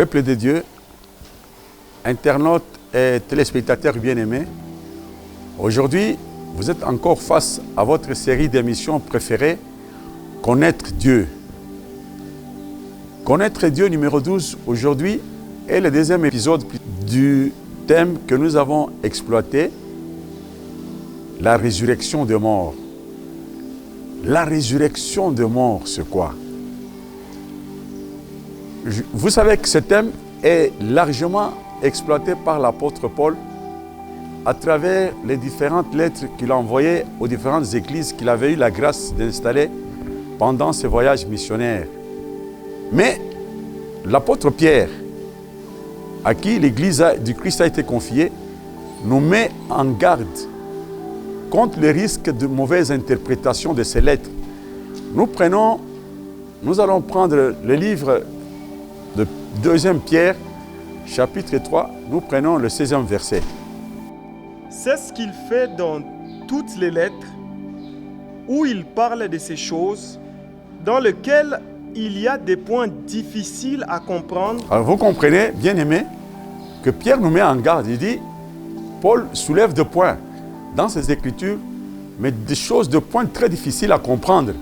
Peuple de Dieu, internautes et téléspectateurs bien-aimés, aujourd'hui, vous êtes encore face à votre série d'émissions préférée, Connaître Dieu. Connaître Dieu numéro 12, aujourd'hui, est le deuxième épisode du thème que nous avons exploité, la résurrection des morts. La résurrection des morts, c'est quoi? Vous savez que ce thème est largement exploité par l'apôtre Paul à travers les différentes lettres qu'il a envoyées aux différentes églises qu'il avait eu la grâce d'installer pendant ses voyages missionnaires. Mais l'apôtre Pierre, à qui l'église du Christ a été confiée, nous met en garde contre le risque de mauvaise interprétation de ces lettres. Nous allons prendre le livre de 2 Pierre, chapitre 3, nous prenons le 16e verset. C'est ce qu'il fait dans toutes les lettres, où il parle de ces choses, dans lesquelles il y a des points difficiles à comprendre. Alors vous comprenez, bien aimé, que Pierre nous met en garde. Il dit, Paul soulève des points dans ses écritures, mais des choses, de points très difficiles à comprendre.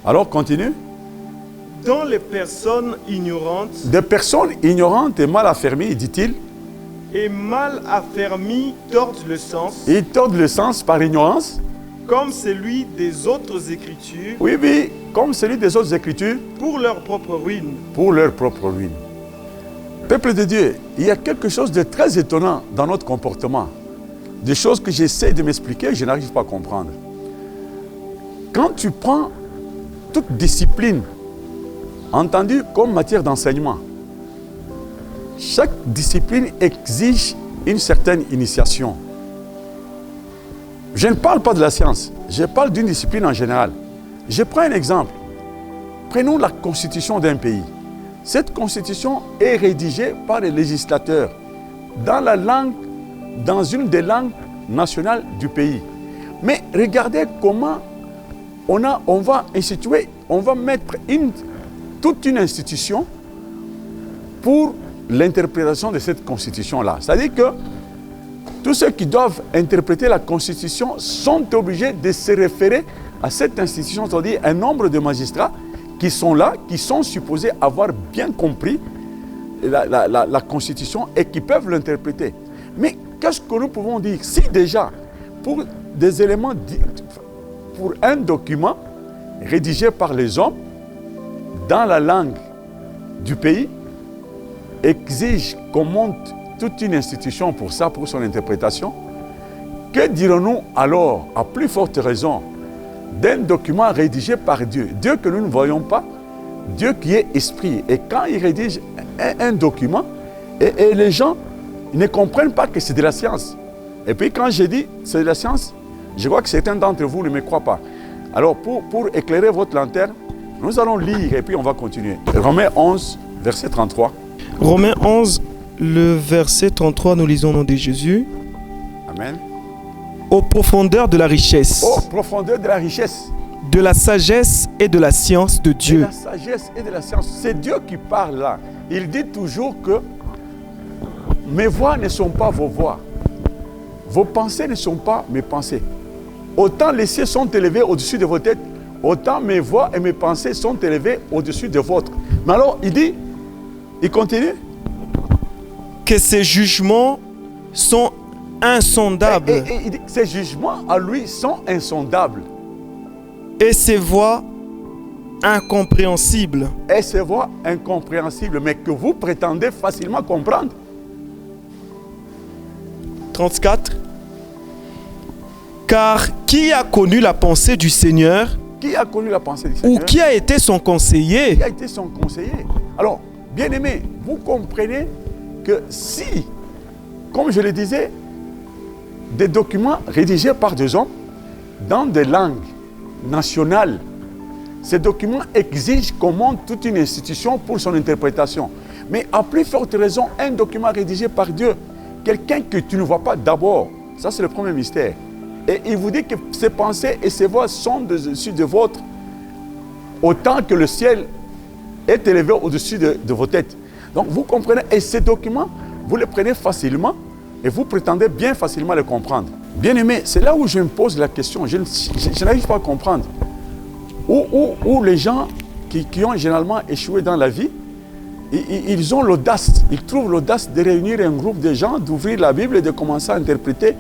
Alors continue. Dans les personnes ignorantes. Des personnes ignorantes et mal affermies, dit-il. Et mal affermies tordent le sens. Ils tordent le sens par ignorance. Comme celui des autres Écritures. Oui, comme celui des autres Écritures. Pour leur propre ruine. Pour leur propre ruine. Peuple de Dieu, il y a quelque chose de très étonnant dans notre comportement. Des choses que j'essaie de m'expliquer, je n'arrive pas à comprendre. Quand tu prends toute discipline, entendue comme matière d'enseignement, chaque discipline exige une certaine initiation. Je ne parle pas de la science, je parle d'une discipline en général. Je prends un exemple. Prenons la constitution d'un pays. Cette constitution est rédigée par les législateurs dans une des langues nationales du pays. Mais regardez comment on va mettre toute une institution pour l'interprétation de cette constitution-là. C'est-à-dire que tous ceux qui doivent interpréter la constitution sont obligés de se référer à cette institution, c'est-à-dire un nombre de magistrats qui sont là, qui sont supposés avoir bien compris la constitution et qui peuvent l'interpréter. Mais qu'est-ce que nous pouvons dire? Si déjà, pour des éléments, pour un document rédigé par les hommes, dans la langue du pays, exige qu'on monte toute une institution pour ça, pour son interprétation, que dirons-nous alors, à plus forte raison, d'un document rédigé par Dieu? Dieu que nous ne voyons pas, Dieu qui est esprit. Et quand il rédige un document, et les gens ne comprennent pas que c'est de la science. Et puis quand je dis c'est de la science, je vois que certains d'entre vous ne me croient pas. Alors pour éclairer votre lanterne, nous allons lire et puis on va continuer. Romains 11, verset 33. Romains 11, le verset 33, nous lisons au nom de Jésus. Amen. Aux profondeurs de la richesse. Aux profondeurs de la richesse. De la sagesse et de la science de Dieu. De la sagesse et de la science. C'est Dieu qui parle là. Il dit toujours que mes voix ne sont pas vos voix. Vos pensées ne sont pas mes pensées. Autant les cieux sont élevés au-dessus de vos têtes, autant mes voix et mes pensées sont élevées au-dessus de vôtres. Mais alors, il continue. Que ces jugements sont insondables. Et il dit, ces jugements à lui sont insondables. Et ses voix incompréhensibles. Et ces voix incompréhensibles, mais que vous prétendez facilement comprendre. 34. Car qui a connu la pensée du Seigneur? Qui a connu la pensée du Seigneur? Ou qui a été son conseiller? Qui a été son conseiller? Alors, bien aimé, vous comprenez que si, comme je le disais, des documents rédigés par des hommes dans des langues nationales, ces documents exigent qu'on monte toute une institution pour son interprétation. Mais à plus forte raison, un document rédigé par Dieu, quelqu'un que tu ne vois pas d'abord, ça c'est le premier mystère. Et il vous dit que ses pensées et ses voix sont au-dessus de vôtres, autant que le ciel est élevé au-dessus de vos têtes. Donc vous comprenez, et ces documents, vous les prenez facilement et vous prétendez bien facilement les comprendre. Bien aimé, c'est là où je me pose la question, je n'arrive pas à comprendre. Où les gens qui ont généralement échoué dans la vie, ils ont l'audace, ils trouvent l'audace de réunir un groupe de gens, d'ouvrir la Bible et de commencer à interpréter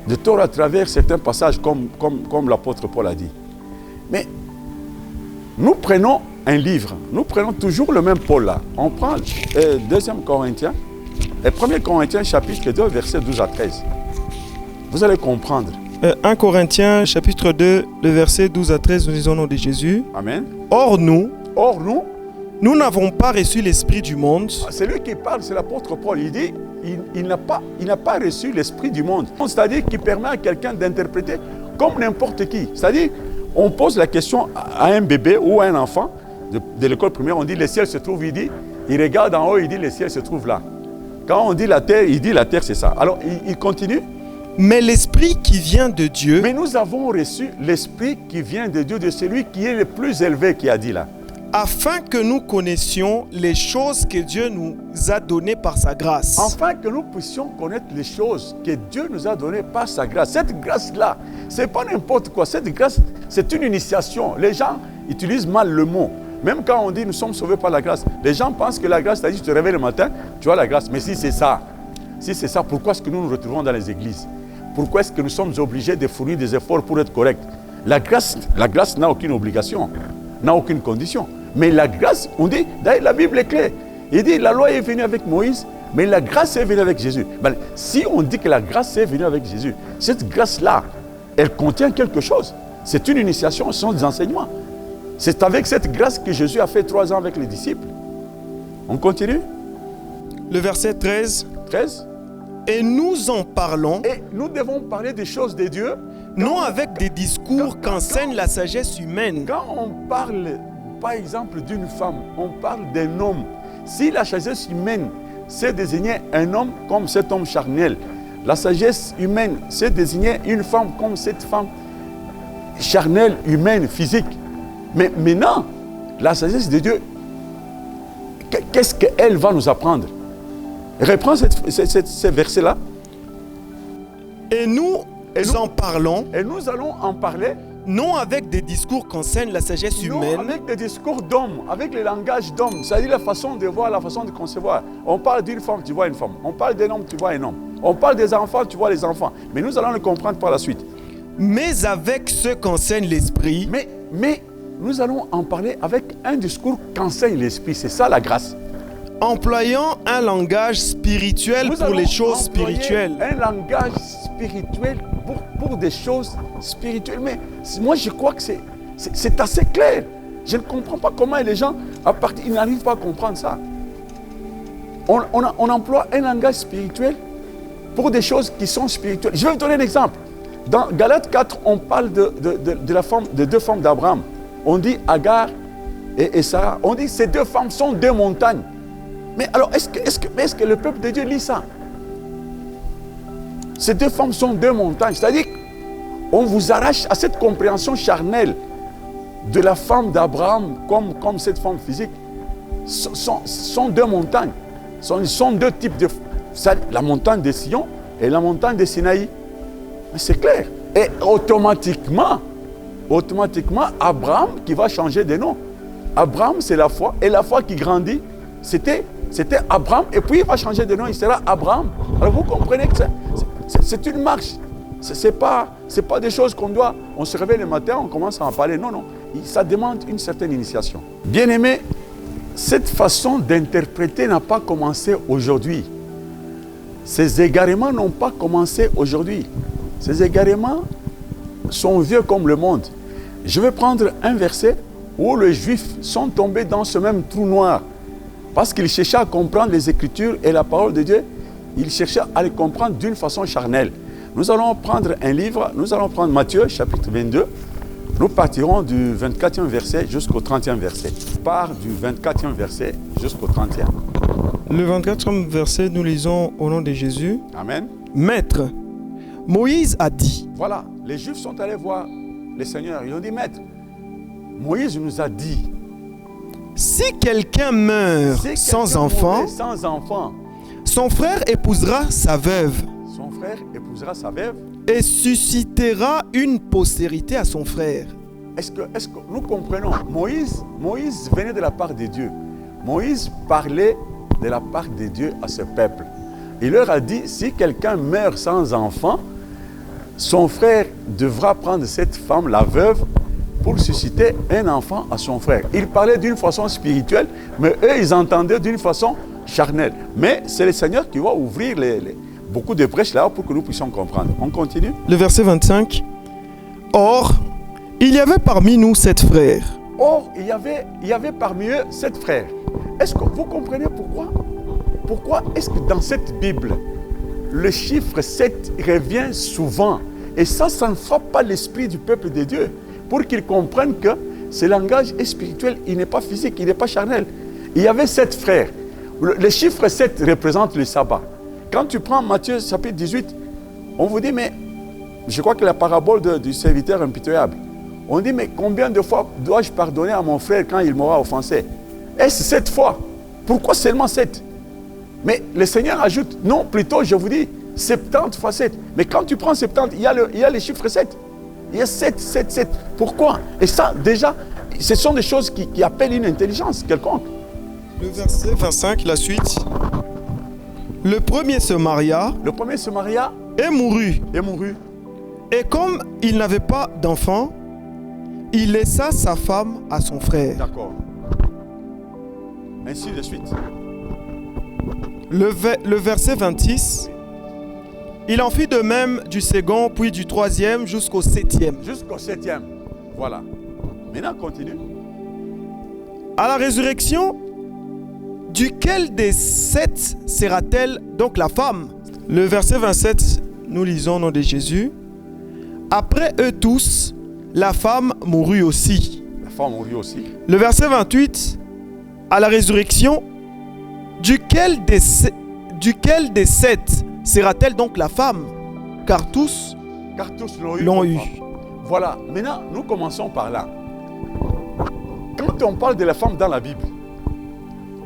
de tort à travers certains passages comme l'apôtre Paul a dit. Mais nous prenons un livre, nous prenons toujours le même Paul là. On prend 2 Corinthiens, et 1 Corinthiens chapitre 2, versets 12 à 13. Vous allez comprendre. 1 Corinthiens chapitre 2, le verset 12 à 13, nous lisons au nom de Jésus. Amen. Or nous n'avons pas reçu l'esprit du monde. C'est lui qui parle, c'est l'apôtre Paul. Il dit, il n'a pas reçu l'esprit du monde. C'est-à-dire qu'il permet à quelqu'un d'interpréter comme n'importe qui. C'est-à-dire, on pose la question à un bébé ou à un enfant de l'école primaire, on dit le ciel se trouve, il regarde en haut, il dit le ciel se trouve là. Quand on dit la terre, il dit la terre c'est ça. Alors il continue. Mais l'esprit qui vient de Dieu. Mais nous avons reçu l'esprit qui vient de Dieu, de celui qui est le plus élevé qui a dit là. Afin que nous connaissions les choses que Dieu nous a données par sa grâce. Afin que nous puissions connaître les choses que Dieu nous a données par sa grâce. Cette grâce-là, ce n'est pas n'importe quoi. Cette grâce, c'est une initiation. Les gens utilisent mal le mot. Même quand on dit nous sommes sauvés par la grâce, les gens pensent que la grâce, c'est-à-dire tu te réveilles le matin, tu as la grâce. Mais si c'est ça, pourquoi est-ce que nous nous retrouvons dans les églises? Pourquoi est-ce que nous sommes obligés de fournir des efforts pour être corrects? La grâce n'a aucune obligation, n'a aucune condition. Mais la grâce, on dit, d'ailleurs la Bible est claire. Il dit la loi est venue avec Moïse, mais la grâce est venue avec Jésus. Ben, si on dit que la grâce est venue avec Jésus, cette grâce-là, elle contient quelque chose. C'est une initiation, ce sont des enseignements. C'est avec cette grâce que Jésus a fait 3 ans avec les disciples. On continue? Le verset 13. Et nous en parlons. Et nous devons parler des choses de Dieu. Non avec des discours qu'enseigne la sagesse humaine. Quand on parle, par exemple, d'une femme, on parle d'un homme. Si la sagesse humaine, c'est désigner un homme comme cet homme charnel, la sagesse humaine, c'est désigner une femme comme cette femme charnelle, humaine, physique. Mais maintenant, la sagesse de Dieu, qu'est-ce qu'elle va nous apprendre? Reprends ce verset-là. Et nous en parlons. Et nous allons en parler. Non avec des discours qu'enseigne la sagesse humaine. Non avec des discours d'hommes, avec le langage d'homme. C'est-à-dire la façon de voir, la façon de concevoir. On parle d'une femme, tu vois une femme. On parle d'un homme, tu vois un homme. On parle des enfants, tu vois les enfants. Mais nous allons le comprendre par la suite. Mais avec ce qu'enseigne l'esprit. Mais nous allons en parler avec un discours qu'enseigne l'esprit. C'est ça la grâce. Employant un langage spirituel pour les choses spirituelles. Un langage spirituel pour des choses spirituelles. Mais moi, je crois que c'est assez clair. Je ne comprends pas comment les gens, ils n'arrivent pas à comprendre ça. On emploie un langage spirituel pour des choses qui sont spirituelles. Je vais vous donner un exemple. Dans Galates 4, on parle de 2 femmes d'Abraham. On dit Agar et Sarah. On dit que ces 2 femmes sont 2 montagnes. Mais alors, est-ce que le peuple de Dieu lit ça? Ces 2 femmes sont 2 montagnes. C'est-à-dire qu'on vous arrache à cette compréhension charnelle de la femme d'Abraham comme cette femme physique. Sont 2 montagnes. Sont 2 types de... La montagne de Sion et la montagne de Sinaï. Mais c'est clair. Et automatiquement, Abraham qui va changer de nom. Abraham, c'est la foi. Et la foi qui grandit, c'était Abraham. Et puis il va changer de nom, il sera Abraham. Alors vous comprenez que c'est une marche. Ce n'est pas des choses on se réveille le matin, on commence à en parler. Non. Ça demande une certaine initiation. Bien-aimés, cette façon d'interpréter n'a pas commencé aujourd'hui. Ces égarements n'ont pas commencé aujourd'hui. Ces égarements sont vieux comme le monde. Je vais prendre un verset où les Juifs sont tombés dans ce même trou noir. Parce qu'ils cherchaient à comprendre les Écritures et la parole de Dieu. Ils cherchaient à les comprendre d'une façon charnelle. Nous allons prendre un livre, nous allons prendre Matthieu chapitre 22. Nous partirons du 24e verset jusqu'au 30e verset. On part du 24e verset jusqu'au 30e. Le 24e verset, nous lisons au nom de Jésus. Amen. Maître, Moïse a dit. Voilà, les Juifs sont allés voir le Seigneur. Ils ont dit, Maître, Moïse nous a dit. Si quelqu'un meurt Si sans quelqu'un enfant, mourrait sans enfant, son frère épousera sa veuve son frère épousera sa veuve. et suscitera une postérité à son frère. Est-ce que nous comprenons? Moïse venait de la part de Dieu. Moïse parlait de la part de Dieu à ce peuple. Il leur a dit, si quelqu'un meurt sans enfant, son frère devra prendre cette femme, la veuve, pour susciter un enfant à son frère. Il parlait d'une façon spirituelle, mais eux, ils entendaient d'une façon charnelle. Mais c'est le Seigneur qui va ouvrir beaucoup de brèches là pour que nous puissions comprendre. On continue. Le verset 25. Or, il y avait parmi nous 7 frères. Or, il y avait parmi eux 7 frères. Est-ce que vous comprenez pourquoi? Pourquoi est-ce que dans cette Bible, le chiffre 7 revient souvent? Et ça ne frappe pas l'esprit du peuple de Dieu, pour qu'ils comprennent que ce langage est spirituel, il n'est pas physique, il n'est pas charnel. Il y avait 7 frères. Le chiffre 7 représente le sabbat. Quand tu prends Matthieu chapitre 18, on vous dit, mais je crois que la parabole du serviteur impitoyable, on dit, mais combien de fois dois-je pardonner à mon frère quand il m'aura offensé? Est-ce 7 fois? Pourquoi seulement 7? Mais le Seigneur ajoute, non, plutôt je vous dis, 70 fois 7. Mais quand tu prends 70, il y a le chiffre 7. Il y a 7, 7, 7. Pourquoi? Et ça, déjà, ce sont des choses qui appellent une intelligence quelconque. Le verset 25, la suite. Le premier se maria Et mourut. Et comme il n'avait pas d'enfant, il laissa sa femme à son frère. D'accord. Ainsi de suite. Le verset 26. Il en fit de même du second, puis du troisième, jusqu'au 7e. Jusqu'au 7e. Voilà. Maintenant, continue. À la résurrection, duquel des 7 sera-t-elle donc la femme? Le verset 27, nous lisons au nom de Jésus. Après eux tous, la femme mourut aussi. La femme mourut aussi. Le verset 28, à la résurrection, duquel des 7 sera-t-elle donc la femme? Car tous l'ont eu. Voilà, maintenant nous commençons par là. Quand on parle de la femme dans la Bible,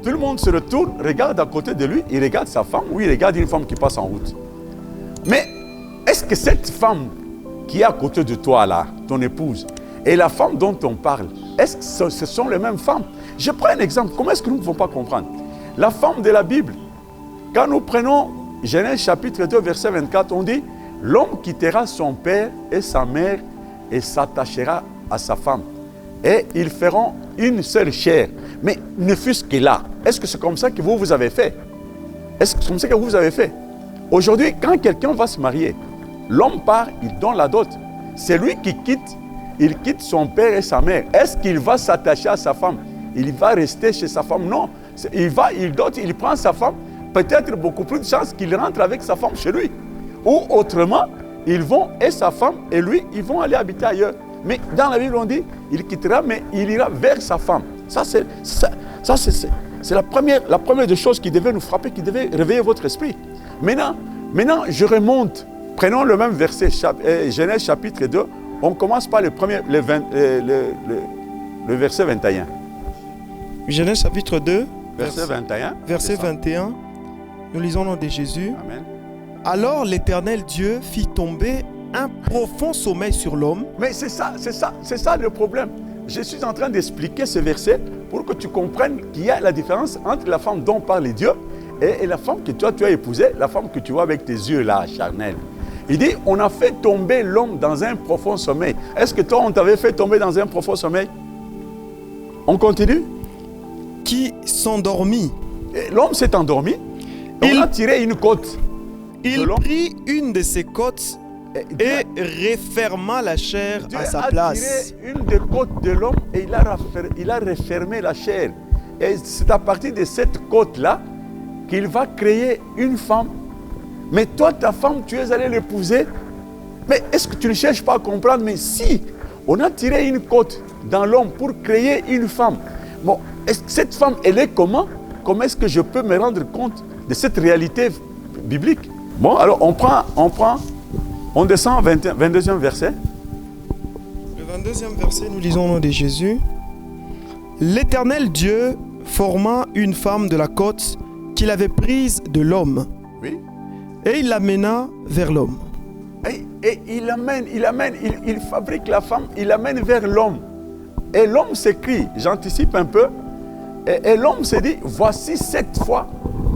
tout le monde se retourne, regarde à côté de lui, il regarde sa femme ou il regarde une femme qui passe en route. Mais est-ce que cette femme qui est à côté de toi là, ton épouse, et la femme dont on parle, est-ce que ce sont les mêmes femmes? Je prends un exemple, comment est-ce que nous ne pouvons pas comprendre? La femme de la Bible, quand nous prenons Genèse chapitre 2 verset 24, on dit « L'homme quittera son père et sa mère et s'attachera à sa femme. Et ils feront une seule chair. » Mais ne fût-ce que là, est-ce que c'est comme ça que vous avez fait? Est-ce que c'est comme ça que vous avez fait? Aujourd'hui, quand quelqu'un va se marier, l'homme part, il donne la dot. C'est lui qui quitte son père et sa mère. Est-ce qu'il va s'attacher à sa femme? Il va rester chez sa femme? Non. Il dote, il prend sa femme. Peut-être beaucoup plus de chances qu'il rentre avec sa femme chez lui. Ou autrement, ils vont, et sa femme et lui, ils vont aller habiter ailleurs. Mais dans la Bible, on dit, il quittera, mais il ira vers sa femme. Ça, c'est la première des choses qui devait nous frapper, qui devait réveiller votre esprit. Maintenant, je remonte. Prenons le même verset, Genèse chapitre 2. On commence par le verset 21. Genèse chapitre 2, verset 21. Verset 21. Nous lisons au nom de Jésus. Amen. Alors l'Éternel Dieu fit tomber un profond sommeil sur l'homme. Mais c'est ça le problème. Je suis en train d'expliquer ce verset pour que tu comprennes qu'il y a la différence entre la femme dont parle Dieu et la femme que toi tu as épousée, la femme que tu vois avec tes yeux là, charnels. Il dit, on a fait tomber l'homme dans un profond sommeil. Est-ce que toi, on t'avait fait tomber dans un profond sommeil? On continue? Qui s'endormit. L'homme s'est endormi. On a tiré une côte. Il prit une de ses côtes et referma la chair à sa place. Dieu a tiré une des côtes de l'homme et il a refermé la chair. Et c'est à partir de cette côte-là qu'il va créer une femme. Mais toi, ta femme, tu es allé l'épouser. Mais est-ce que tu ne cherches pas à comprendre? Mais si, on a tiré une côte dans l'homme pour créer une femme. Bon, cette femme, elle est comment? Comment est-ce que je peux me rendre compte de cette réalité biblique? Bon, alors on descend au 22e verset. Le 22e verset, nous lisons au nom de Jésus. L'Éternel Dieu forma une femme de la côte qu'il avait prise de l'homme, Oui. et il l'amena vers l'homme. Et il fabrique la femme, il l'amène vers l'homme. Et l'homme s'écrit, j'anticipe un peu, et l'homme se dit, voici 7 fois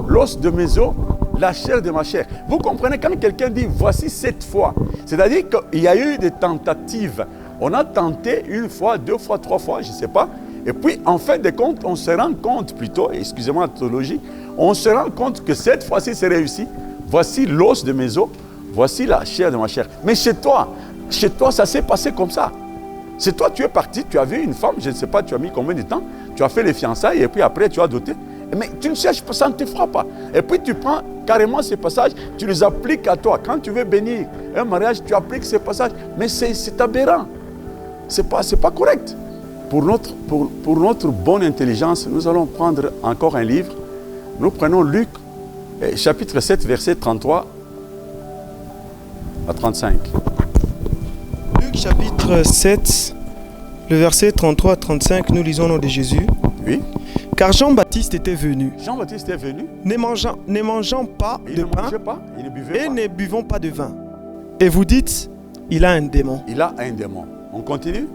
l'os de mes os, la chair de ma chair. Vous comprenez, quand quelqu'un dit, voici 7 fois, c'est-à-dire qu'il y a eu des tentatives. On a tenté 1 fois, 2 fois, 3 fois, je ne sais pas. Et puis, en fin de compte, on se rend compte plutôt, excusez-moi la théologie, on se rend compte que cette fois-ci, c'est réussi. Voici l'os de mes os, voici la chair de ma chair. Mais chez toi, ça s'est passé comme ça. C'est toi, tu es parti, tu as vu une femme, je ne sais pas, tu as mis combien de temps, tu as fait les fiançailles et puis après tu as doté. Mais tu ne cherches pas, ça ne te fera pas. Et puis tu prends carrément ces passages, tu les appliques à toi. Quand tu veux bénir un mariage, tu appliques ces passages. Mais c'est aberrant. Ce n'est pas correct. Pour notre bonne intelligence, nous allons prendre encore un livre. Nous prenons Luc, chapitre 7, verset 33 à 35. Luc chapitre 7, le verset 33 à 35, nous lisons au nom de Jésus. Oui. Car Jean-Baptiste était venu, Jean-Baptiste est venu. ne mangeant pas Il de ne pain mangeait pas, il ne buvait et pas. ne buvant pas de vin. Et vous dites, il a un démon. Il a un démon. On continue.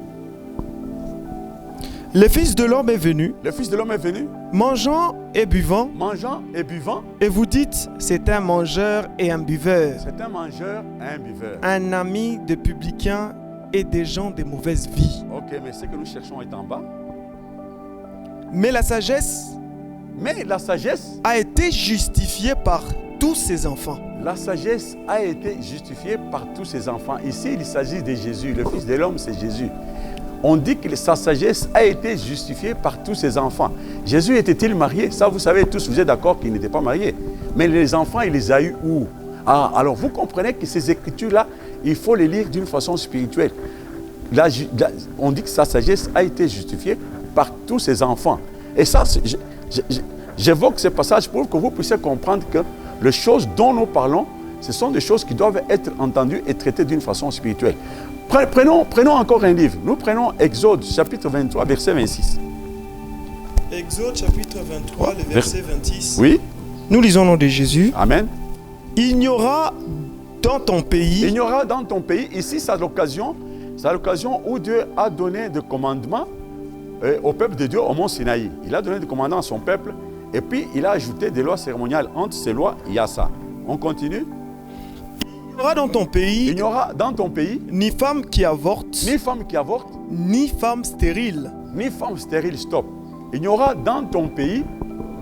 Le Fils de l'homme est venu, Le Fils de l'homme est venu, mangeant et buvant, mangeant et buvant. et vous dites, c'est un mangeur et un buveur, C'est un mangeur et un buveur. un ami de publicains et des gens de mauvaise vie. Ok, mais ce que nous cherchons est en bas. Mais la sagesse Mais la sagesse a été justifiée par tous ses enfants. a été justifiée par tous ses enfants. Ici, il s'agit de Jésus. Le Fils de l'homme, c'est Jésus. On dit que sa sagesse a été justifiée par tous ses enfants. Jésus était-il marié? Ça, vous savez tous, vous êtes d'accord qu'il n'était pas marié. Mais les enfants, il les a eus où? Alors vous comprenez que ces écritures-là, il faut les lire d'une façon spirituelle. Là, on dit que sa sagesse a été justifiée par tous ses enfants. Et ça, j'évoque ce passage pour que vous puissiez comprendre que les choses dont nous parlons, ce sont des choses qui doivent être entendues et traitées d'une façon spirituelle. Prenons encore un livre. Nous prenons Exode, chapitre 23, verset 26. Exode chapitre 23, le verset 26. Oui. Nous lisons au nom de Jésus. Amen. Il n'y aura dans ton pays, Il y aura dans ton pays, ici c'est l'occasion où Dieu a donné des commandements au peuple de Dieu au mont Sinaï. Il a donné des commandements à son peuple et puis il a ajouté des lois cérémoniales. Entre ces lois, il y a ça. On continue. il n'y aura dans ton pays Il n'y aura dans ton pays ni femme qui avorte, ni femme qui avorte, ni femme stérile. ni femme stérile. Stop. Il n'y aura dans ton pays,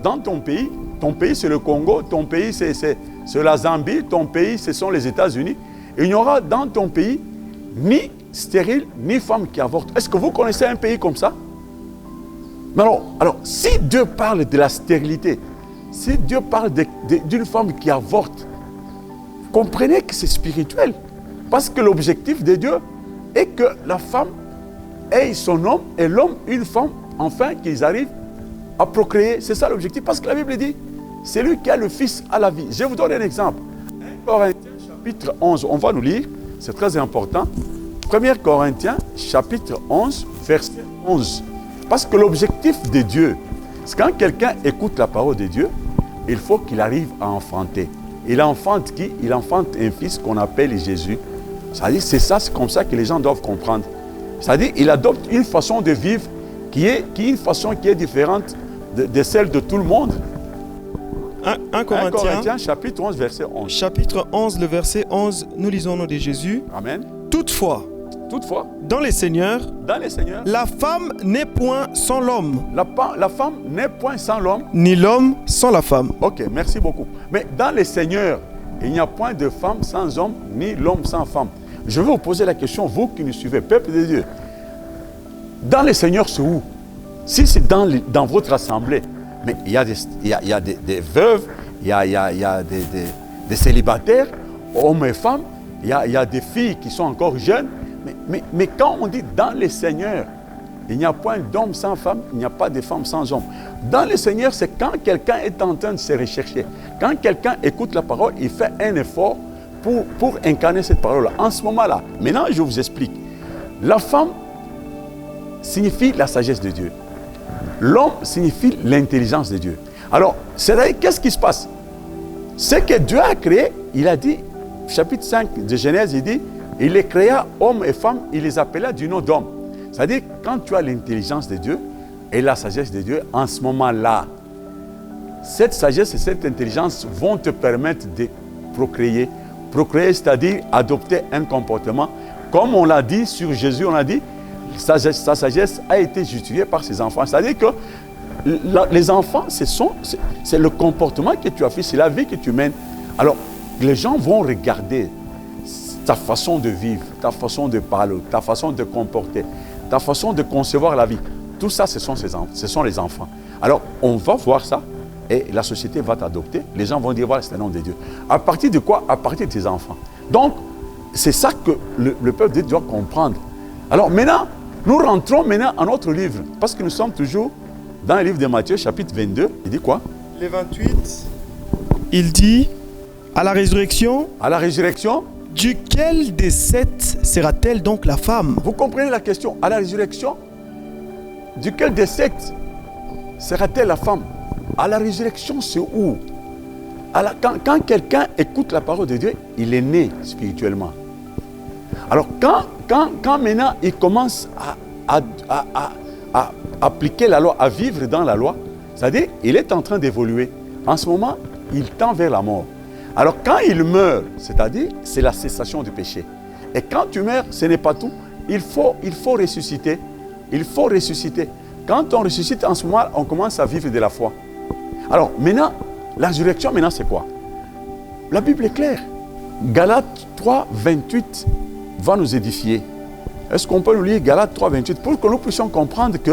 ton pays c'est le Congo, ton pays c'est la Zambie, ton pays ce sont les États-Unis. Il n'y aura dans ton pays ni stérile, ni femme qui avorte. Est-ce que vous connaissez un pays comme ça? Mais alors, si Dieu parle de la stérilité, si Dieu parle d'une femme qui avorte, comprenez que c'est spirituel. Parce que l'objectif de Dieu est que la femme ait son homme et l'homme une femme, enfin qu'ils arrivent à procréer. C'est ça l'objectif. Parce que la Bible dit, c'est lui qui a le fils à la vie. Je vous donne un exemple. 1 Corinthiens chapitre 11, on va nous lire, c'est très important. 1 Corinthiens chapitre 11, verset 11. Parce que l'objectif de Dieu, c'est quand quelqu'un écoute la parole de Dieu, il faut qu'il arrive à enfanter. Il enfante qui? Il enfante un fils qu'on appelle Jésus. C'est-à-dire, c'est comme ça que les gens doivent comprendre. C'est-à-dire, il adopte une façon de vivre qui est une façon qui est différente de celle de tout le monde. 1 Corinthiens, chapitre 11, verset 11. chapitre 11, le verset 11, nous lisons au nom de Jésus. Amen. Toutefois, dans les seigneurs, la femme n'est point sans l'homme, la femme n'est point sans l'homme, ni l'homme sans la femme. Ok, merci beaucoup. Mais dans les seigneurs, il n'y a point de femme sans homme, ni l'homme sans femme. Je vais vous poser la question, vous qui nous suivez, peuple de Dieu. Dans les seigneurs, c'est où? Si c'est dans votre assemblée, mais il y a des veuves, il y a des célibataires, hommes et femmes, il y a des filles qui sont encore jeunes. Mais quand on dit dans les seigneurs, il n'y a point d'homme sans femme, il n'y a pas de femme sans homme. Dans les seigneurs, c'est quand quelqu'un est en train de se rechercher. Quand quelqu'un écoute la parole, il fait un effort pour incarner cette parole-là. En ce moment-là, maintenant je vous explique. La femme signifie la sagesse de Dieu. L'homme signifie l'intelligence de Dieu. Alors, c'est-à-dire, qu'est-ce qui se passe? Ce que Dieu a créé, il a dit, chapitre 5 de Genèse, il dit, il les créa hommes et femmes, il les appela du nom d'homme. C'est-à-dire, quand tu as l'intelligence de Dieu et la sagesse de Dieu, en ce moment-là, cette sagesse et cette intelligence vont te permettre de procréer. Procréer, c'est-à-dire adopter un comportement. Comme on l'a dit sur Jésus, on a dit, sa sagesse a été justifiée par ses enfants. C'est-à-dire que les enfants, c'est le comportement que tu as fait, c'est la vie que tu mènes. Alors, les gens vont regarder ta façon de vivre, ta façon de parler, ta façon de comporter, ta façon de concevoir la vie. Tout ça, ce sont les enfants. Alors, on va voir ça et la société va t'adopter. Les gens vont dire, voilà, c'est le nom de Dieu. À partir de quoi? À partir de tes enfants. Donc, c'est ça que le peuple de Dieu doit comprendre. Alors maintenant, nous rentrons maintenant à notre livre, parce que nous sommes toujours dans le livre de Matthieu, chapitre 22. Il dit quoi? Le 28, il dit, à la résurrection, duquel des 7 sera-t-elle donc la femme? Vous comprenez la question? À la résurrection, duquel des 7 sera-t-elle la femme? À la résurrection, c'est où? Quand quelqu'un écoute la parole de Dieu, il est né spirituellement. Alors quand maintenant il commence à appliquer la loi, à vivre dans la loi, c'est-à-dire il est en train d'évoluer. En ce moment, il tend vers la mort. Alors quand il meurt, c'est-à-dire c'est la cessation du péché. Et quand tu meurs, ce n'est pas tout. Il faut ressusciter. Il faut ressusciter. Quand on ressuscite, en ce moment, on commence à vivre de la foi. Alors maintenant, la résurrection, maintenant, c'est quoi? La Bible est claire. Galates 3, 28 va nous édifier. Est-ce qu'on peut nous lire Galates 3, 28 pour que nous puissions comprendre que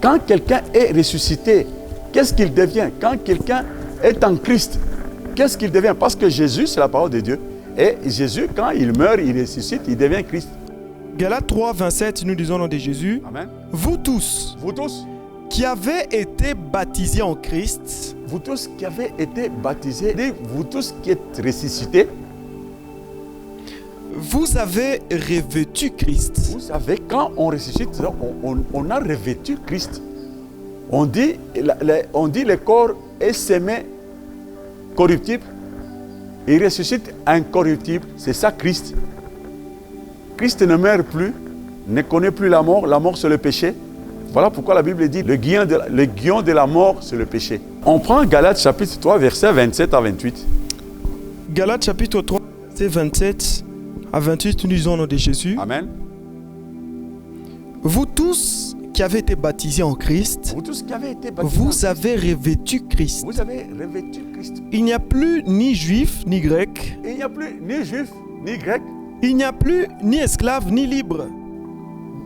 quand quelqu'un est ressuscité, qu'est-ce qu'il devient? Quand quelqu'un est en Christ, qu'est-ce qu'il devient? Parce que Jésus, c'est la parole de Dieu. Et Jésus, quand il meurt, il ressuscite, il devient Christ. Galates 3, 27, nous disons au nom de Jésus. Amen. Vous tous qui avez été baptisés en Christ, vous tous qui avez été baptisés, vous tous qui êtes ressuscités, vous avez revêtu Christ. Vous savez, quand on ressuscite, on a revêtu Christ. On dit le corps est sémé corruptible, il ressuscite incorruptible. C'est ça Christ. Christ ne meurt plus, ne connaît plus la mort c'est le péché. Voilà pourquoi la Bible dit le guion de la mort c'est le péché. On prend Galates chapitre 3 versets 27 à 28. Galates chapitre 3 verset 27 à 28, nous lisons au nom de Jésus. Amen. Vous tous qui avez été baptisés en Christ, vous avez revêtu Christ. Vous avez revêtu Christ. Il n'y a plus ni juif ni grec. Il n'y a plus ni juif ni grec. Il n'y a plus ni esclave ni libre.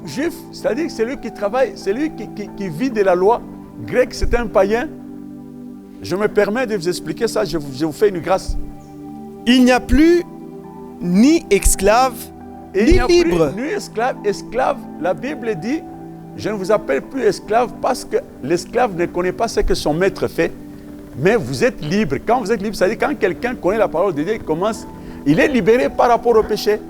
Juif, c'est-à-dire celui qui travaille, celui qui vit de la loi. Grec, c'est un païen. Je me permets de vous expliquer ça, je vous fais une grâce. Il n'y a plus ni esclave ni libre. Ni esclave, la Bible dit, je ne vous appelle plus esclave parce que l'esclave ne connaît pas ce que son maître fait, mais vous êtes libre. Quand vous êtes libre, c'est-à-dire quand quelqu'un connaît la parole de Dieu, il est libéré par rapport au péché.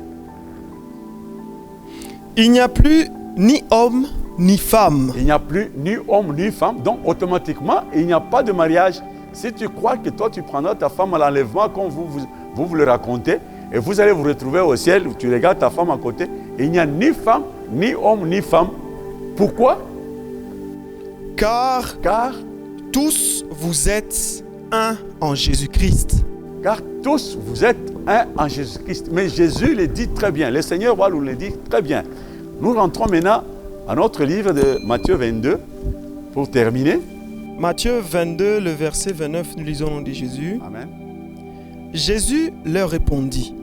Il n'y a plus ni homme ni femme. Il n'y a plus ni homme ni femme, donc automatiquement, il n'y a pas de mariage. Si tu crois que toi, tu prendras ta femme à l'enlèvement, comme vous le racontez, et vous allez vous retrouver au ciel, où tu regardes ta femme à côté, et il n'y a ni femme, ni homme, ni femme. Pourquoi? Car tous vous êtes un en Jésus-Christ. Car tous vous êtes un en Jésus-Christ. Mais Jésus le dit très bien, le Seigneur va nous le dire très bien. Nous rentrons maintenant à notre livre de Matthieu 22, pour terminer. Matthieu 22, le verset 29, nous lisons au nom de Jésus. Amen. Jésus leur répondit.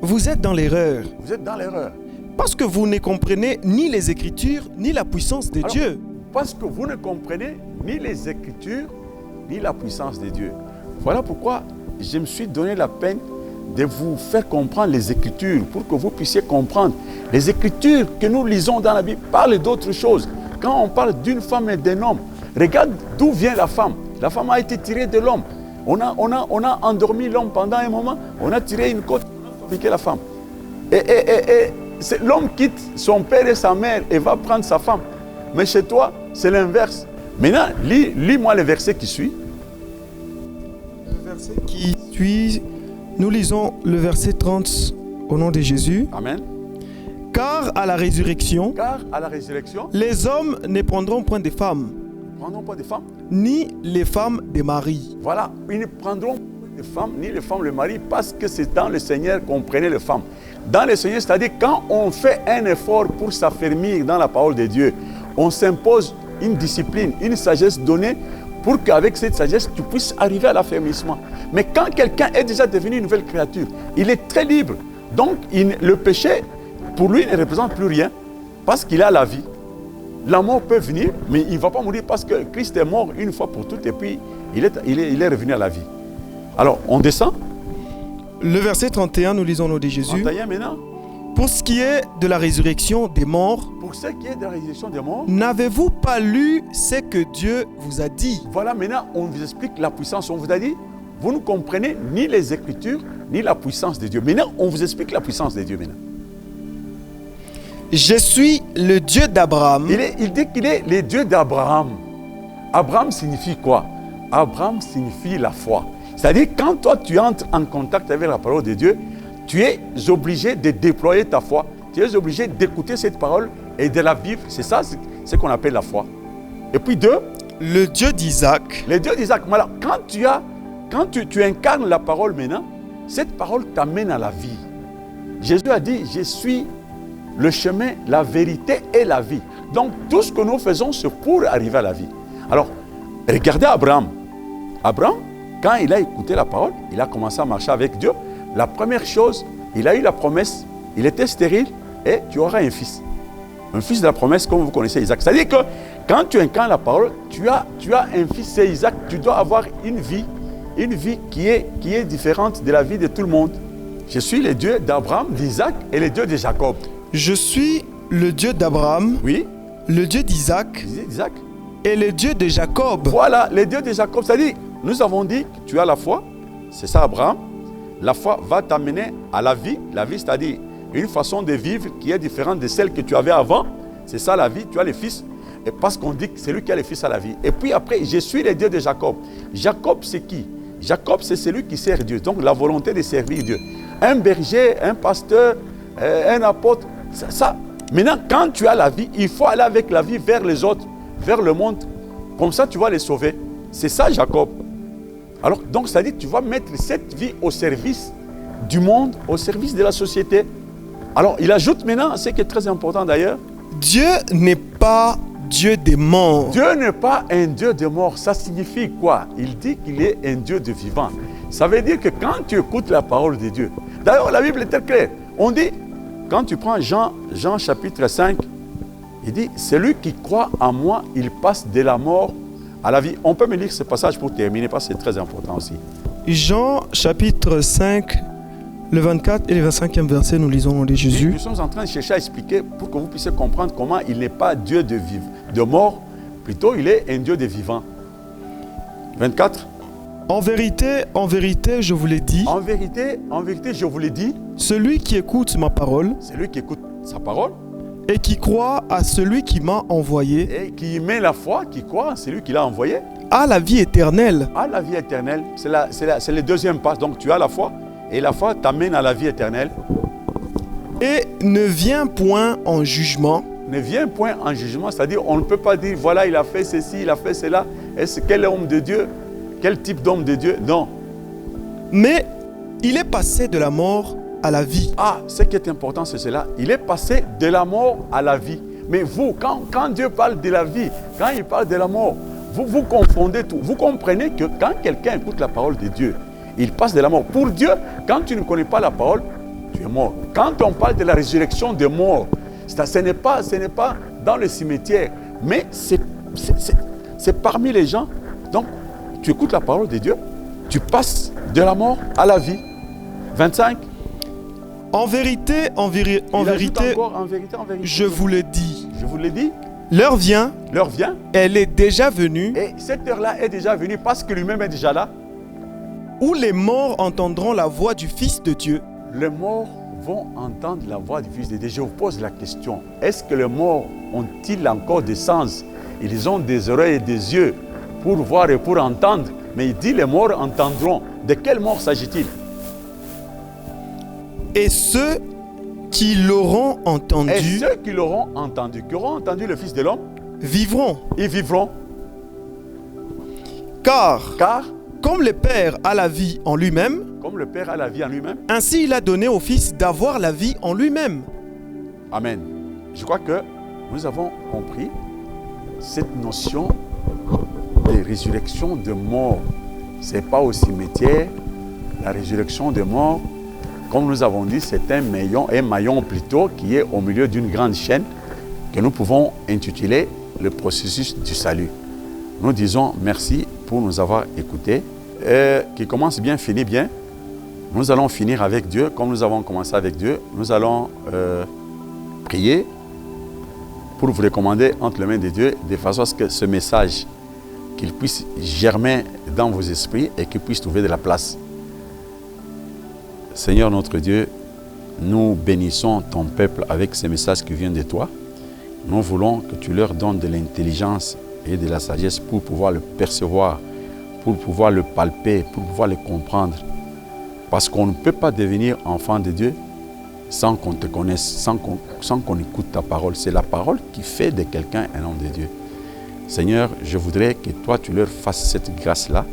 Vous êtes dans l'erreur. Parce que vous ne comprenez ni les Écritures, ni la puissance de Dieu. Parce que vous ne comprenez ni les Écritures, ni la puissance de Dieu. Voilà pourquoi je me suis donné la peine de vous faire comprendre les Écritures, pour que vous puissiez comprendre. Les Écritures que nous lisons dans la Bible parlent d'autres choses. Quand on parle d'une femme et d'un homme, regarde d'où vient la femme. La femme a été tirée de l'homme. On a endormi l'homme pendant un moment, on a tiré une côte, on a fabriqué la femme. Et l'homme quitte son père et sa mère et va prendre sa femme. Mais chez toi, c'est l'inverse. Maintenant, lis-moi le verset qui suit. Le verset qui suit, nous lisons le verset 30 au nom de Jésus. Amen. Car à la résurrection, Car à la résurrection, les hommes ne prendront point de femmes, prendront pas de femmes. ni les femmes des maris. Voilà, ils ne prendront pas de femmes, ni les femmes le mari, parce que c'est dans le Seigneur qu'on prenait les femmes. Dans le Seigneur, c'est-à-dire quand on fait un effort pour s'affermir dans la parole de Dieu, on s'impose une discipline, une sagesse donnée pour qu'avec cette sagesse, tu puisses arriver à l'affermissement. Mais quand quelqu'un est déjà devenu une nouvelle créature, il est très libre. Donc, le péché, pour lui, ne représente plus rien parce qu'il a la vie. La mort peut venir, mais il ne va pas mourir parce que Christ est mort une fois pour toutes et puis il est revenu à la vie. Alors, on descend. Le verset 31, nous lisons au nom de Jésus. 31 maintenant. Pour ce qui est de la résurrection des morts, Pour ce qui est de la résurrection des morts, n'avez-vous pas lu ce que Dieu vous a dit? voilà, maintenant, on vous explique la puissance. On vous a dit, vous ne comprenez ni les Écritures, ni la puissance de Dieu. Maintenant, on vous explique la puissance de Dieu maintenant. Je suis le Dieu d'Abraham, Il dit qu'il est le Dieu d'Abraham. Abraham signifie quoi? Abraham signifie la foi. C'est-à-dire, quand toi, tu entres en contact avec la parole de Dieu, tu es obligé de déployer ta foi. Tu es obligé d'écouter cette parole et de la vivre. C'est ça, c'est ce qu'on appelle la foi. Et puis deux, le Dieu d'Isaac, le Dieu d'Isaac. Voilà, quand tu incarnes la parole maintenant, cette parole t'amène à la vie. Jésus a dit, je suis le chemin, la vérité et la vie. Donc, tout ce que nous faisons, c'est pour arriver à la vie. Alors, regardez Abraham. Abraham, quand il a écouté la parole, il a commencé à marcher avec Dieu. La première chose, il a eu la promesse, il était stérile et tu auras un fils. Un fils de la promesse, comme vous connaissez Isaac. C'est-à-dire que quand tu incarnes la parole, tu as un fils, c'est Isaac. Tu dois avoir une vie qui est différente de la vie de tout le monde. Je suis le Dieu d'Abraham, d'Isaac et le Dieu de Jacob. je suis le Dieu d'Abraham, Oui, le Dieu d'Isaac Isaac. et le Dieu de Jacob. Voilà, le Dieu de Jacob. C'est-à-dire, nous avons dit que tu as la foi, c'est ça Abraham. La foi va t'amener à la vie. La vie, c'est-à-dire une façon de vivre qui est différente de celle que tu avais avant. C'est ça la vie, tu as les fils. Et parce qu'on dit que c'est lui qui a les fils à la vie. Et puis après, je suis le Dieu de Jacob. Jacob, c'est qui? Jacob, c'est celui qui sert Dieu. Donc la volonté de servir Dieu. Un berger, un pasteur, un apôtre, ça. Maintenant, quand tu as la vie, il faut aller avec la vie vers les autres, vers le monde. Comme ça, tu vas les sauver. C'est ça, Jacob. Alors, donc, c'est-à-dire que tu vas mettre cette vie au service du monde, au service de la société. Alors, il ajoute maintenant, ce qui est très important d'ailleurs, Dieu n'est pas Dieu des morts. Dieu n'est pas un Dieu de mort. Ça signifie quoi? Il dit qu'il est un Dieu de vivant. Ça veut dire que quand tu écoutes la parole de Dieu, d'ailleurs, la Bible est très claire. On dit, quand tu prends Jean chapitre 5, il dit, celui qui croit en moi, il passe de la mort à la vie. On peut me lire ce passage pour terminer, parce que c'est très important aussi. Jean chapitre 5, le 24 et le 25e verset, nous lisons au nom de Jésus. Nous sommes en train de chercher à expliquer pour que vous puissiez comprendre comment il n'est pas Dieu de mort, plutôt il est un Dieu de vivant. 24. En vérité, je vous l'ai dit, En vérité, je vous l'ai dit, celui qui écoute ma parole celui qui écoute sa parole et qui croit à celui qui m'a envoyé et qui met la foi, qui croit, c'est lui qui l'a envoyé, a la vie éternelle. a la vie éternelle. C'est le deuxième pas. Donc tu as la foi et la foi t'amène à la vie éternelle. Et ne vient point en jugement, Ne vient point en jugement, c'est-à-dire on ne peut pas dire voilà il a fait ceci, il a fait cela. Est-ce quel homme de Dieu? Quel type d'homme de Dieu? Non. mais il est passé de la mort à la vie. Ah, ce qui est important, c'est cela. Il est passé de la mort à la vie. Mais vous, quand Dieu parle de la vie, quand il parle de la mort, vous confondez tout. Vous comprenez que quand quelqu'un écoute la parole de Dieu, il passe de la mort. Pour Dieu, quand tu ne connais pas la parole, tu es mort. Quand on parle de la résurrection des morts, ce n'est pas dans le cimetière, mais c'est parmi les gens. Donc, tu écoutes la parole de Dieu, tu passes de la mort à la vie. 25. En vérité, Il ajoute vérité, encore, en vérité, je vous le dis. Je vous l'ai dit, L'heure vient, l'heure vient, elle est déjà venue, et cette heure-là est déjà venue parce que lui-même est déjà là. où les morts entendront la voix du Fils de Dieu, Les morts vont entendre la voix du Fils de Dieu. Je vous pose la question, est-ce que les morts ont-ils encore des sens? Ils ont des oreilles et des yeux pour voir et pour entendre, mais il dit les morts entendront. De quelle mort s'agit-il? Et ceux qui l'auront entendu, Et ceux qui l'auront entendu, qui auront entendu le Fils de l'homme, vivront. ils vivront. Car, Comme le Père a la vie en lui-même, le Père a la vie en lui-même. ainsi il a donné au Fils d'avoir la vie en lui-même. Amen. Je crois que nous avons compris cette notion de résurrection de mort. Ce n'est pas au cimetière. La résurrection de mort, comme nous avons dit, c'est un maillon plutôt qui est au milieu d'une grande chaîne que nous pouvons intituler le processus du salut. Nous disons merci pour nous avoir écoutés. Qui commence bien, finit bien. Nous allons finir avec Dieu, comme nous avons commencé avec Dieu. Nous allons prier pour vous recommander entre les mains de Dieu, de façon à ce que ce message, qu'il puisse germer dans vos esprits et qu'il puisse trouver de la place. Seigneur notre Dieu, nous bénissons ton peuple avec ces messages qui viennent de toi. Nous voulons que tu leur donnes de l'intelligence et de la sagesse pour pouvoir le percevoir, pour pouvoir le palper, pour pouvoir le comprendre. Parce qu'on ne peut pas devenir enfant de Dieu sans qu'on te connaisse, sans qu'on écoute ta parole. C'est la parole qui fait de quelqu'un un homme de Dieu. Seigneur, je voudrais que toi, tu leur fasses cette grâce-là,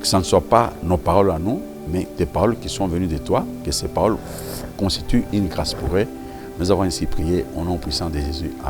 que ce ne soit pas nos paroles à nous, mais des paroles qui sont venues de toi, que ces paroles constituent une grâce pour eux. Nous avons ainsi prié au nom puissant de Jésus. Amen.